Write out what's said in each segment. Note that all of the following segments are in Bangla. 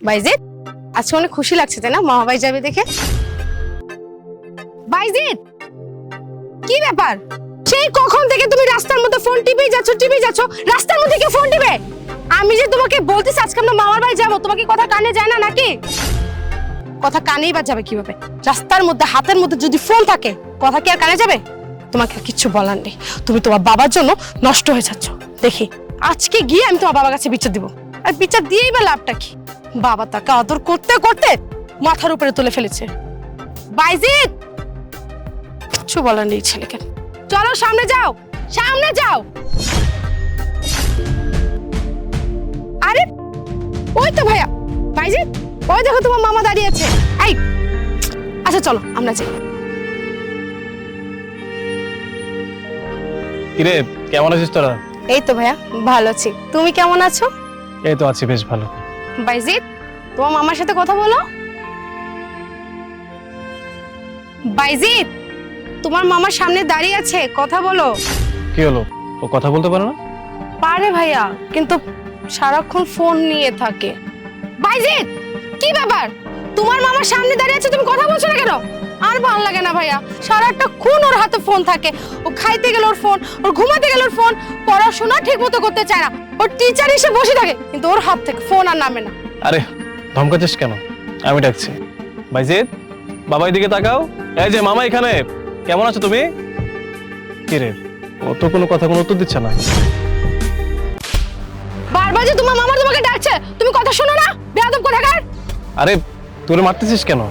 বাইজিৎ, আজকে অনেক খুশি লাগছে তাই না মামা ভাই যাবে দেখে? বাইজিৎ, কি ব্যাপার? সেই কখন থেকে তুমি রাস্তার মধ্যে ফোন টিপেই যাচ্ছ, রাস্তার মধ্যে কি ফোন টিপে? আমি যে তোমাকে বলতেছি আজকে আমরা মামার বাড়ি যাবো, তোমাকে কথা কানে যায় না নাকি? কথা কানেই বা যাবে কিভাবে? রাস্তার মধ্যে হাতের মধ্যে যদি ফোন থাকে, কথা কি আর কানে যাবে? তোমাকে কিচ্ছু বলার নেই, তুমি তোমার বাবার জন্য নষ্ট হয়ে যাচ্ছ। দেখি আজকে গিয়ে আমি তোমার বাবার কাছে বিচার দিব, আর বিচার দিয়েই বা লাভটা কি? বাবা তাকে আদর করতে করতে মাথার উপরে তুলে ফেলেছে। বাইজিৎ, কিচ্ছু বলার নেই ছেলেকে। চলো সামনে যাও, সামনে যাও। আরে ওই তো ভাইয়া। বাইজিৎ, ওই দেখো তোমার মামা দাঁড়িয়ে আছে। এই আচ্ছা চলো আমরা যাই। কিরে, কেমন আছিস তোরা? এই তো ভাইয়া ভালো আছি, তুমি কেমন আছো? এই তো আছি বেশ ভালো। বাইজিৎ, তোমার মামার সাথে কথা বলো। বাইজিৎ, তোমার মামার সামনে দাঁড়িয়ে আছে, কথা বলো। কি হলো, ও কথা বলতে পারে না? পারে ভাইয়া, কিন্তু সারাক্ষণ ফোন নিয়ে থাকে। বাইজিৎ, কি ব্যাপার? তোমার মামার সামনে দাঁড়িয়ে আছে, তুমি কথা বলছো না কেন? আর ভালো লাগে না ভাইয়া, সারাক্ষণ ওর হাতে ফোন থাকে। ও খাইতে গেলে ওর ফোন, ওর ঘুমাতে গেলে ওর ফোন, পড়াশোনা ঠিক মতো করতে চায় না। ওর টিচার এসে বসে থাকে, কিন্তু ওর হাত থেকে ফোন আর নামে না। আরে ধমকাচ্ছিস কেন? আমি ডাকছি। বাইজিৎ, বাবা এদিকে তাকাও। এই যে মামা এখানে। কেমন আছো তুমি? কি রে, ও তো কোনো কথা কোনো উত্তর দিচ্ছে না। বারবার যে তোমার মামা তোমাকে ডাকছে, তুমি কথা শোনো না? বেয়াদব কোথাকার। আরে তোরে মারতেছিস কেন?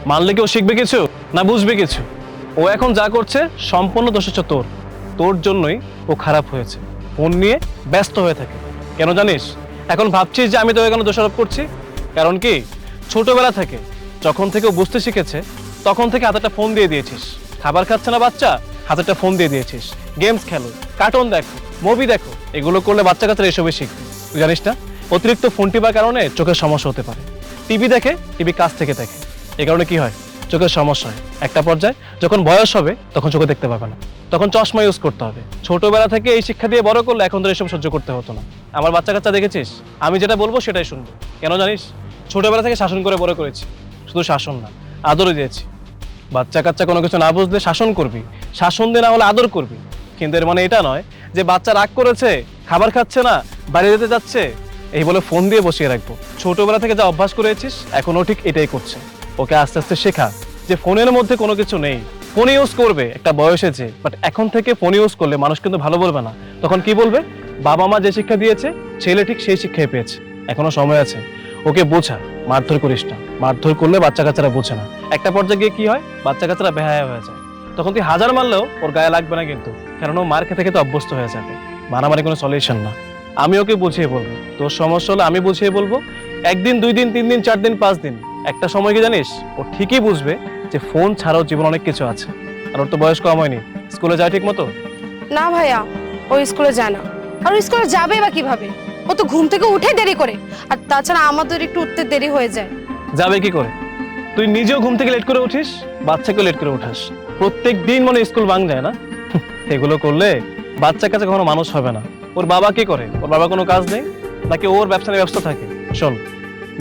মারলে কি ও শিখবে কিছু না বুঝবে কিছু? ও এখন যা করছে সম্পূর্ণ দোষ হচ্ছে তোর। তোর জন্যই ও খারাপ হয়েছে, ফোন নিয়ে ব্যস্ত হয়ে থাকে। কেন জানিস? এখন ভাবছিস যে আমি তোকে কেন দোষারোপ করছি? কারণ কি, ছোটবেলা থেকে যখন থেকে ও বুঝতে শিখেছে তখন থেকে হাতে একটা ফোন দিয়ে দিয়েছিস। খাবার খাচ্ছে না বাচ্চা, হাতে একটা ফোন দিয়ে দিয়েছিস। গেমস খেলো, কার্টুন দেখো, মুভি দেখো, এগুলো করলে বাচ্চা কাচ্চারা এসবই শিখবে। তুই জানিস না, অতিরিক্ত ফোন টিপার কারণে চোখের সমস্যা হতে পারে। টিভি দেখে, টিভি কাছ থেকে দেখে, এই কারণে কি হয়? চোখের সমস্যা হয়। একটা পর্যায়ে যখন বয়স হবে তখন চোখে দেখতে পাবে না, তখন চশমা ইউজ করতে হবে। ছোটবেলা থেকে এই শিক্ষা দিয়ে বড় করলে এখন তো এসব সহ্য করতে হতো না। আমার বাচ্চা কাচ্চা দেখেছিস, আমি যেটা বলবো সেটাই শুনবো। কেন জানিস? ছোটবেলা থেকে শাসন করে বড় করেছি। শুধু শাসন না, আদরও দিয়েছি। বাচ্চা কাচ্চা কোনো কিছু না বুঝলে শাসন করবি, শাসন দিয়ে না হলে আদর করবি। কিন্তু এর মানে এটা নয় যে বাচ্চা রাগ করেছে, খাবার খাচ্ছে না, বাইরে যেতে যাচ্ছে, এই বলে ফোন দিয়ে বসিয়ে রাখবো। ছোটবেলা থেকে যা অভ্যাস করেছিস এখনো ঠিক এটাই করছে। ওকে আস্তে আস্তে শেখা যে ফোনের মধ্যে কোনো কিছু নেই, ফোন ইউজ করবে একটা বয়স এসে। বাট এখন থেকে ফোন ইউজ করলে মানুষ কিন্তু ভালো বলবে না। তখন কি বলবে? বাবা মা যে শিক্ষা দিয়েছে ছেলে ঠিক সেই শিক্ষাই পেয়েছে। এখনো সময় আছে, ওকে বোঝা। মারধর করিস না, মারধর করলে বাচ্চা কাচ্চারা বোঝে না। একটা পর্যায়ে গিয়ে কি হয়, বাচ্চা কাচ্চারা বেহায়া হয়ে যায়। তখন তুই হাজার মারলেও ওর গায়ে লাগবে না কিন্তু, কারণ ও মার খেতে খেতে অভ্যস্ত হয়ে যাবে। মারামারি কোনো সলিউশন না। আমি ওকে বুঝিয়ে বলবো, তোর সমস্যা হলে আমি বুঝিয়ে বলবো। একদিন, 2 দিন, 3 দিন, 4 দিন, 5 দিন, একটা সময় কি জানিস, ও ঠিকই বুঝবে যে ফোন ছাড়াও জীবন অনেক কিছু আছে। আর ওর তো বয়স কম হয়নি, স্কুলে যায় ঠিক মতো? না ভাইয়া, ও স্কুলে যায় না। আর ও স্কুলে যাবে বা কিভাবে? ও তো ঘুম থেকে উঠে দেরি করে, আর তাছাড়া আমাদের একটু উঠতে দেরি হয়ে যায়। যাবে কি করে? তুই নিজেও ঘুম থেকে লেট করে উঠিস, বাচ্চাকেও লেট করে উঠাস। প্রত্যেক দিন মানে স্কুল ভাঙ যায় না? এগুলো করলে বাচ্চা কাছে কখনো মানুষ হবে না। ওর বাবা কি করে? ওর বাবা কোনো কাজ নেই নাকি ওর ব্যবসা নিয়ে ব্যস্ত থাকে? শোন,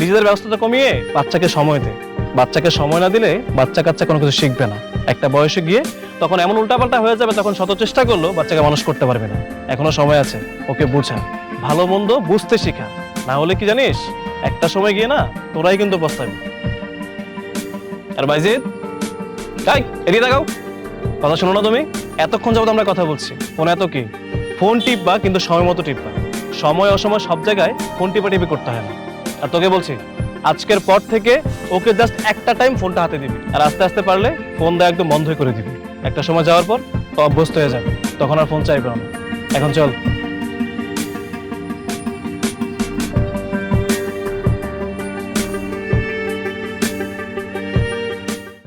নিজেদের ব্যস্ততা কমিয়ে বাচ্চাকে সময় দে। বাচ্চাকে সময় না দিলে বাচ্চা কাচ্চা কোনো কিছু শিখবে না। একটা বয়সে গিয়ে তখন এমন উল্টাপাল্টা হয়ে যাবে, তখন শত চেষ্টা করলেও বাচ্চাকে মানুষ করতে পারবে না। এখনো সময় আছে, ওকে বুঝা, ভালো মন্দ বুঝতে শেখা। না হলে কি জানিস, একটা সময় গিয়ে না তোরাই কিন্তু পস্তাবি। আর বাইজিৎ, তাই এদিকে তাকাও। কথা শোনো না তুমি? এতক্ষণ যাবত আমরা কথা বলছি, ফোন এত কি? ফোন টিপবা, কিন্তু সময় মতো টিপবা। সময় অসময় সব জায়গায় ফোন টিপি করতে হয় না। আর তোকে বলছি, আজকের পর থেকে ওকে জাস্ট একটা টাইম ফোনটা হাতে দিবি, আর আস্তে আস্তে পারলে ফোন দেওয়া একদম বন্ধই করে দিবি। একটা সময় যাওয়ার পর তো অভ্যস্ত হয়ে যাবে, তখন আর ফোন চাইবে না। এখন চল।